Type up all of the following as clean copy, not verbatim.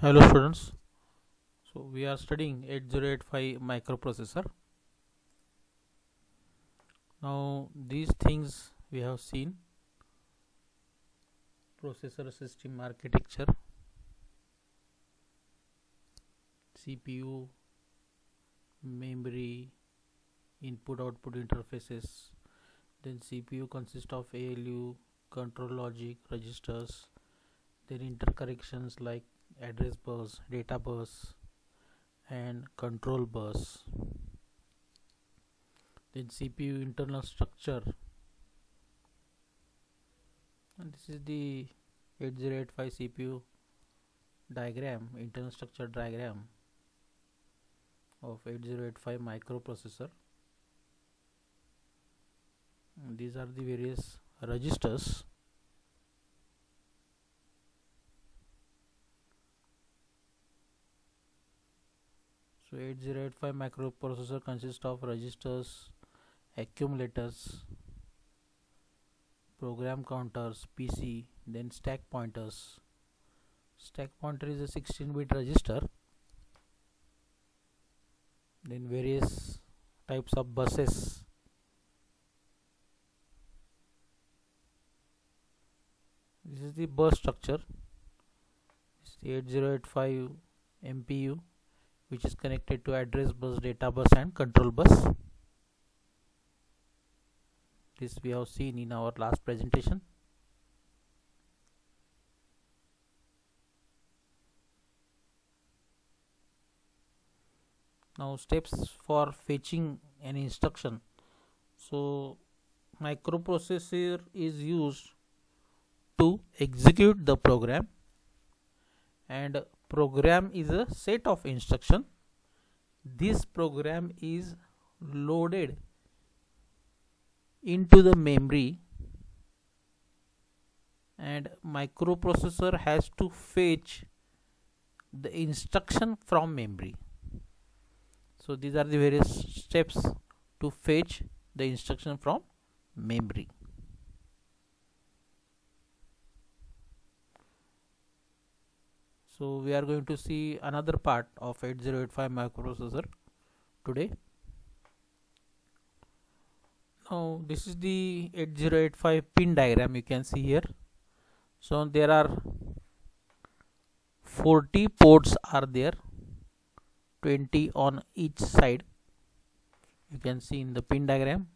Hello students, so we are studying 8085 microprocessor. Now these things we have seen: processor system architecture, CPU, memory, input output interfaces. Then CPU consists of ALU, control logic, registers, then interconnections like address bus, data bus and control bus. Then CPU internal structure, and this is the 8085 CPU diagram, internal structure diagram of 8085 microprocessor. And these are the various registers. So 8085 microprocessor consists of registers, accumulators, program counters, PC, then stack pointers. Stack pointer is a 16-bit register. Then various types of buses. This is the bus structure. It's the 8085 MPU, which is connected to address bus, data bus and control bus. This we have seen in our last presentation. Now steps for fetching an instruction. So microprocessor is used to execute the program, and program is a set of instruction. This program is loaded into the memory, and microprocessor has to fetch the instruction from memory. So these are the various steps to fetch the instruction from memory. So we are going to see another part of 8085 microprocessor today. Now this is the 8085 pin diagram, you can see here. So there are 40 ports are there, 20 on each side. You can see in the pin diagram.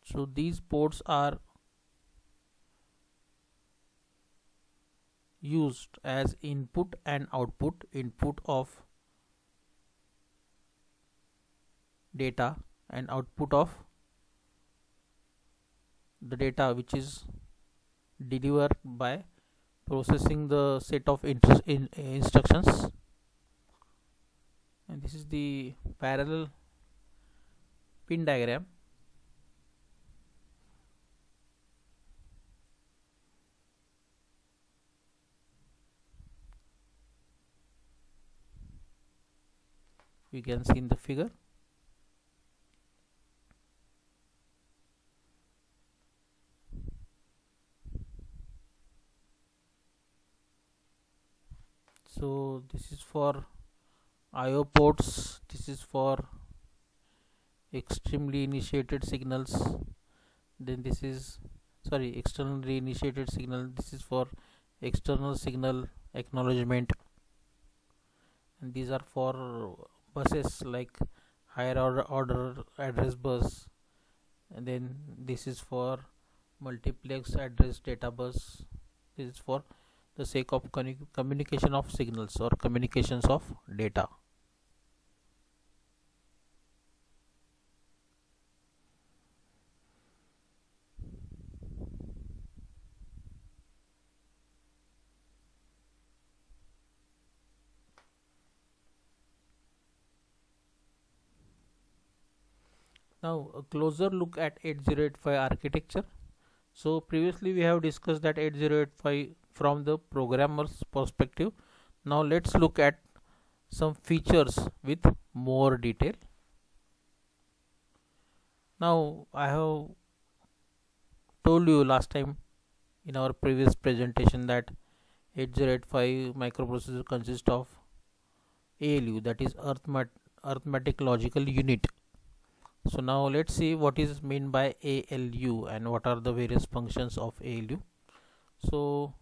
So these ports are used as input and output, input of data and output of the data, which is delivered by processing the set of instructions. And this is the parallel pin diagram. You can see in the figure. So this is for IO ports, this is for extremely initiated signals, then this is externally initiated signal, this is for external signal acknowledgement, and these are for buses like higher order address bus, and then this is for multiplex address data bus. This is for the sake of communication of signals or communications of data. Now a closer look at 8085 architecture. So previously we have discussed that 8085 from the programmer's perspective. Now let's look at some features with more detail. Now I have told you last time in our previous presentation that 8085 microprocessor consists of ALU, that is arithmetic logical unit. So now let's see what is meant by ALU and what are the various functions of ALU. So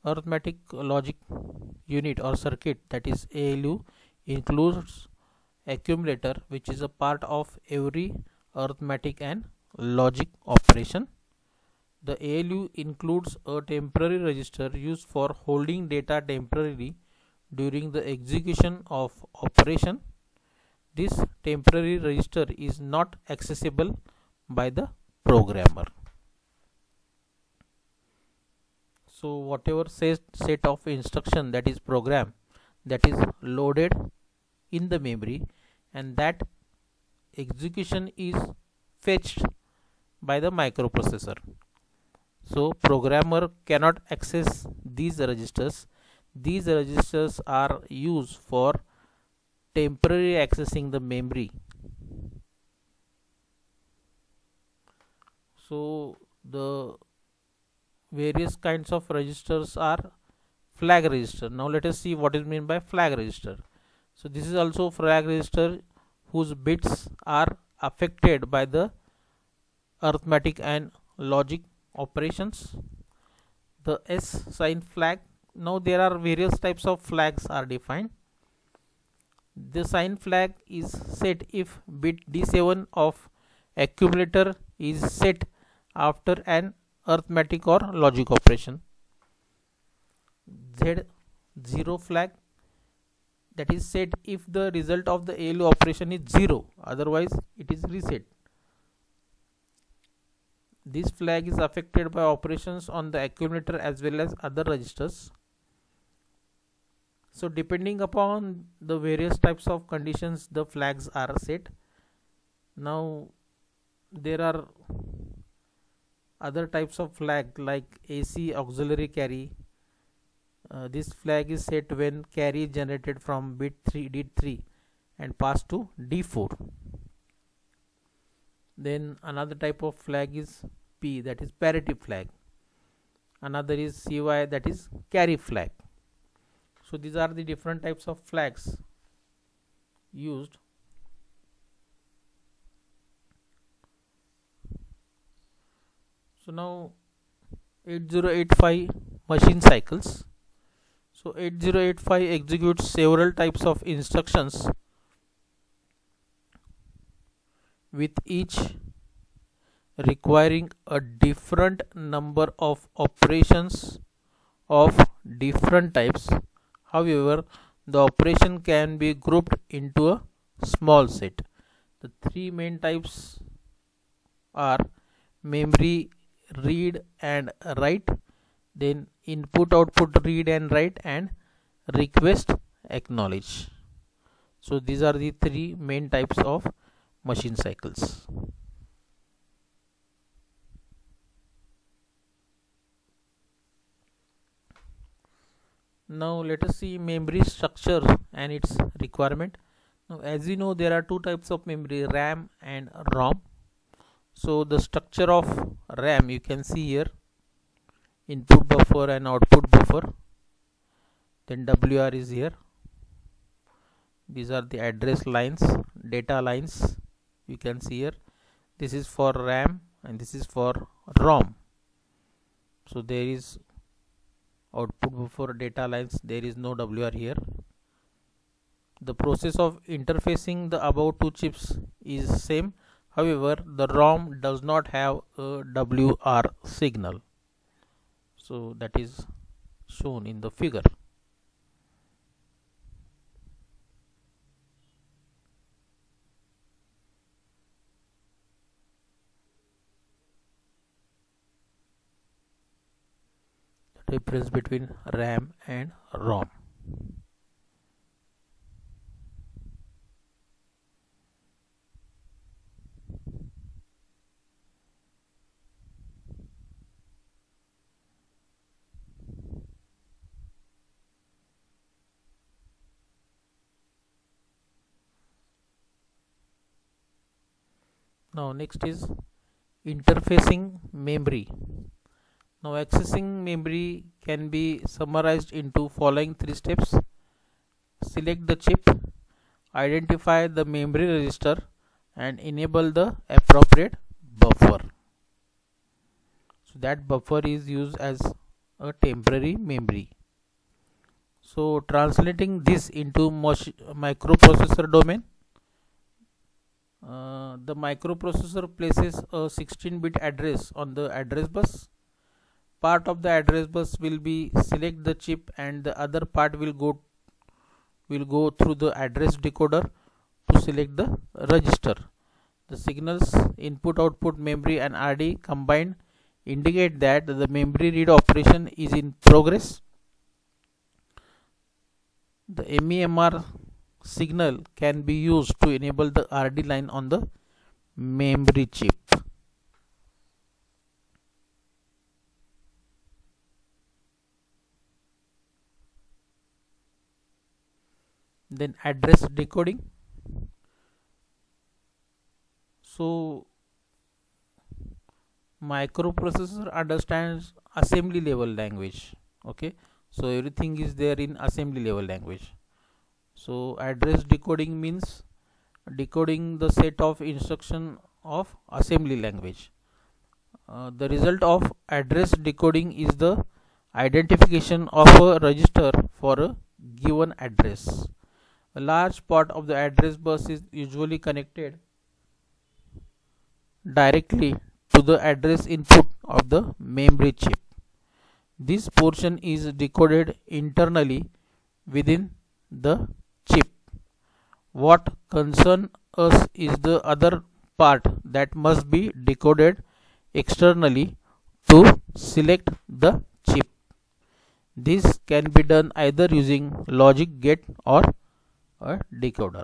arithmetic logic unit or circuit, that is ALU, includes accumulator, which is a part of every arithmetic and logic operation. The ALU includes a temporary register used for holding data temporarily during the execution of operation. This temporary register is not accessible by the programmer. So whatever set of instruction, that is program, that is loaded in the memory, and that execution is fetched by the microprocessor. So programmer cannot access these registers. These registers are used for temporarily accessing the memory. So the various kinds of registers are flag register. Now let us see what is meant by flag register. So this is also flag register whose bits are affected by the arithmetic and logic operations. The S sign flag. Now there are various types of flags are defined. The sign flag is set if bit D7 of accumulator is set after an arithmetic or logic operation. Z0 flag, that is set if the result of the ALU operation is 0, otherwise it is reset. This flag is affected by operations on the accumulator as well as other registers. So depending upon the various types of conditions, the flags are set. Now there are other types of flag like AC auxiliary carry. This flag is set when carry is generated from bit D3 and passed to D4. Then another type of flag is P, that is parity flag. Another is CY, that is carry flag. So these are the different types of flags used. So now 8085 machine cycles. So 8085 executes several types of instructions, with each requiring a different number of operations of different types. However, the operation can be grouped into a small set. The three main types are memory read and write, then input output read and write, and request acknowledge. So these are the three main types of machine cycles. Now let us see memory structure and its requirement. Now as you know, there are two types of memory, RAM and ROM. So the structure of RAM you can see here: input buffer and output buffer. Then WR is here. These are the address lines, data lines you can see here. This is for RAM and this is for ROM. So there is output buffer, data lines, there is no WR here. The process of interfacing the above two chips is same. However, the ROM does not have a WR signal. So that is shown in the figure. The difference between RAM and ROM. Now next is interfacing memory. Now accessing memory can be summarized into following three steps. Select the chip, identify the memory register, and enable the appropriate buffer. So that buffer is used as a temporary memory. So translating this into microprocessor domain, the microprocessor places a 16-bit address on the address bus. Part of the address bus will be select the chip, and the other part will go through the address decoder to select the register. The signals input, output, memory and RD combined indicate that the memory read operation is in progress. The MEMR signal can be used to enable the RD line on the memory chip. Then address decoding. So microprocessor understands assembly level language. Okay, so everything is there in assembly level language. So address decoding means decoding the set of instruction of assembly language. The result of address decoding is the identification of a register for a given address. A large part of the address bus is usually connected directly to the address input of the memory chip. This portion is decoded internally within the chip. What concerns us is the other part that must be decoded externally to select the chip. This can be done either using logic gate or a decoder.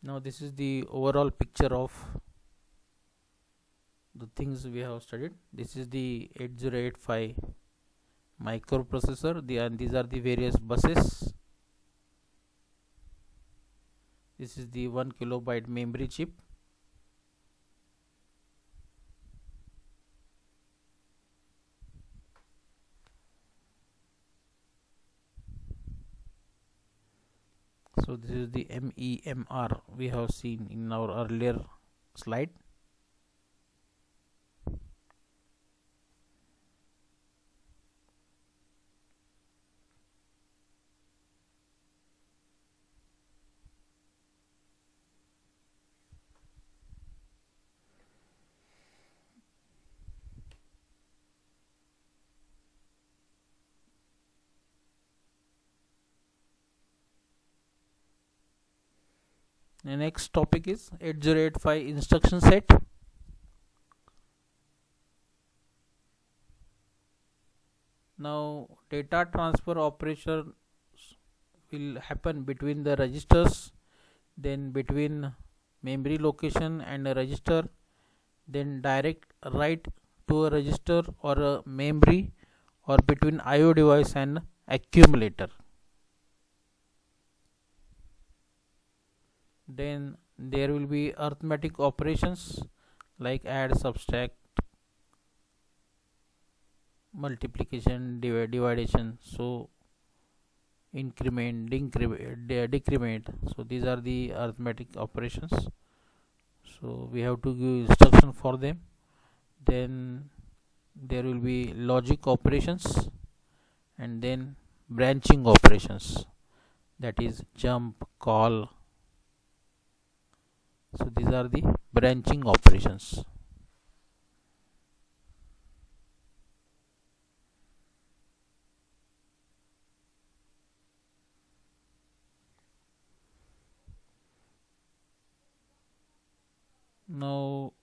Now this is the overall picture of the things we have studied. This is the 8085 microprocessor, and these are the various buses. This is the 1 kilobyte memory chip. So this is the MEMR we have seen in our earlier slide. The next topic is 8085 instruction set. Now data transfer operations will happen between the registers, then between memory location and a register, then direct write to a register or a memory, or between IO device and accumulator. Then there will be arithmetic operations like add, subtract, multiplication, division, so increment, decrement. So these are the arithmetic operations. So we have to give instruction for them. Then there will be logic operations, and then branching operations, that is jump, call. So these are the branching operations. Now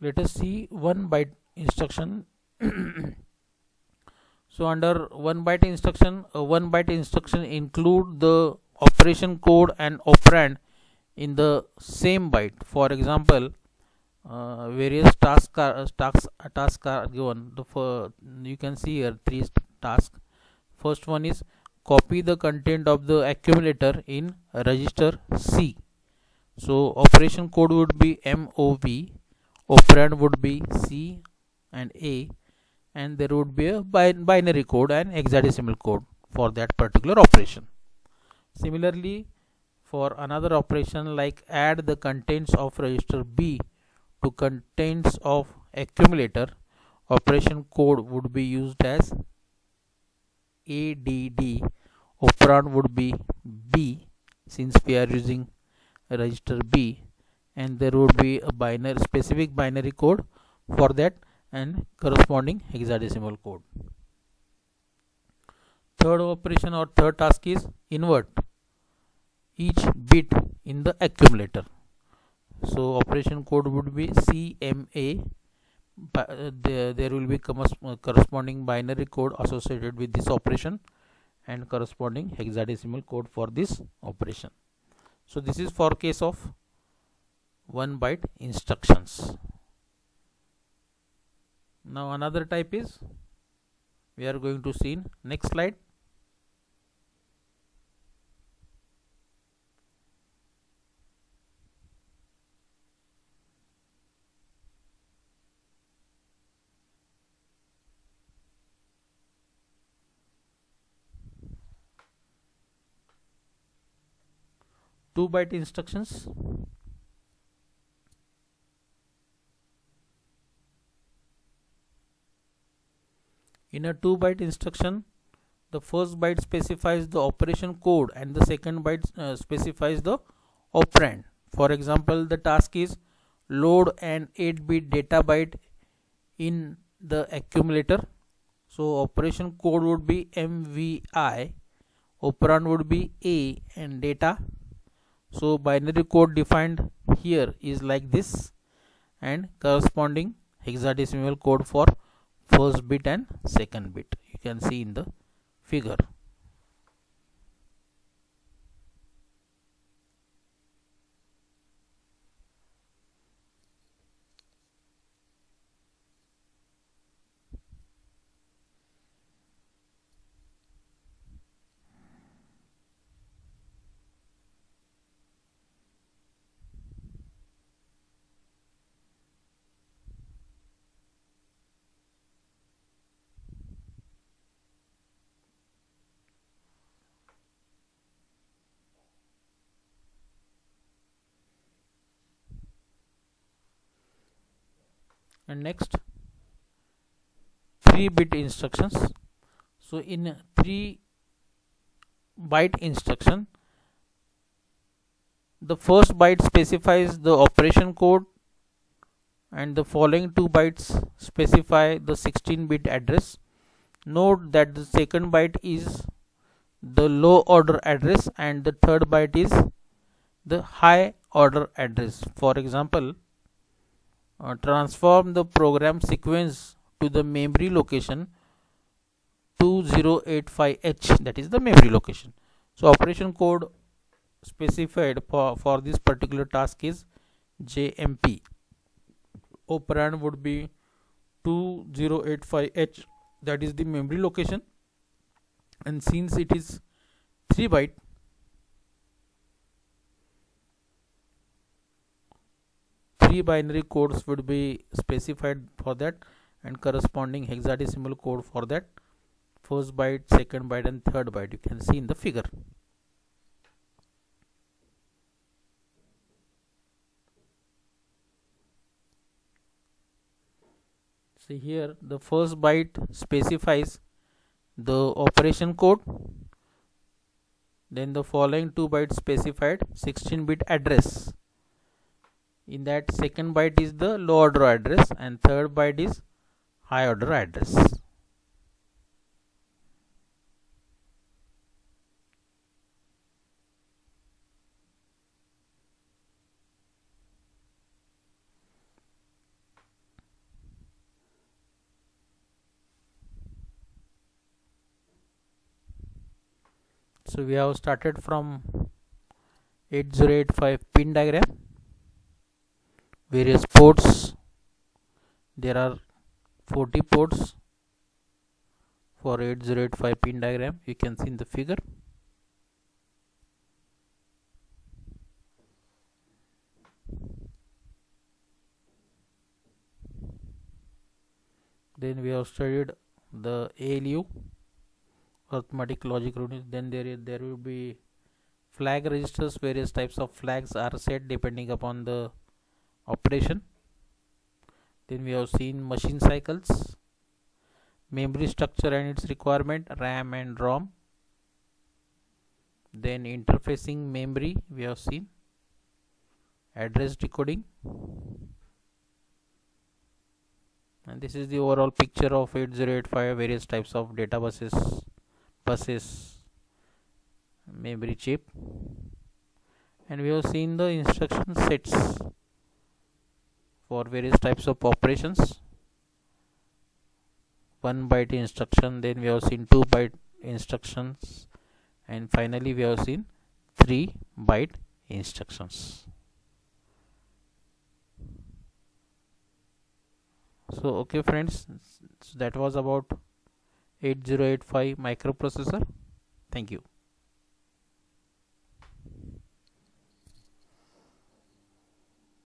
let us see 1 byte instruction. So under 1 byte instruction, a 1 byte instruction include the operation code and operand in the same byte. For example, various tasks are given. You can see here three tasks. First one is copy the content of the accumulator in register C. So operation code would be MOV, operand would be C and A, and there would be a binary code and hexadecimal code for that particular operation. Similarly, for another operation like add the contents of register B to contents of accumulator, operation code would be used as ADD, operand would be B since we are using register B, and there would be a specific binary code for that and corresponding hexadecimal code. Third operation or third task is invert each bit in the accumulator. So operation code would be CMA. There will be corresponding binary code associated with this operation and corresponding hexadecimal code for this operation. So this is for case of 1 byte instructions. Now another type is we are going to see in next slide. Two byte instructions. In a 2 byte instruction, the first byte specifies the operation code and the second byte specifies the operand. For example, the task is load an 8-bit data byte in the accumulator. So operation code would be MVI, operand would be A and data. So binary code defined here is like this, and corresponding hexadecimal code for first bit and second bit you can see in the figure. And next 3-bit instructions. So in 3 byte instruction, the first byte specifies the operation code and the following 2 bytes specify the 16-bit address. Note that the second byte is the low order address and the third byte is the high order address. For example, transform the program sequence to the memory location 2085H, that is the memory location. So operation code specified for this particular task is JMP. Operand would be 2085H, that is the memory location, and since it is 3 byte, three binary codes would be specified for that and corresponding hexadecimal code for that first byte, second byte and third byte you can see in the figure. See here, the first byte specifies the operation code, then the following 2 bytes specified 16-bit address. In that, second byte is the low order address and third byte is high order address. So we have started from 8085 pin diagram various ports. There are 40 ports for 8085 pin diagram. You can see in the figure. Then we have studied the ALU, arithmetic logic unit. Then there will be flag registers. Various types of flags are set depending upon the operation. Then we have seen machine cycles, memory structure and its requirement, RAM and ROM. Then interfacing memory we have seen, address decoding, and this is the overall picture of 8085 various types of data buses, memory chip, and we have seen the instruction sets for various types of operations. 1 byte instruction, then we have seen 2 byte instructions, and finally we have seen 3 byte instructions. So okay friends, so that was about 8085 microprocessor. Thank you.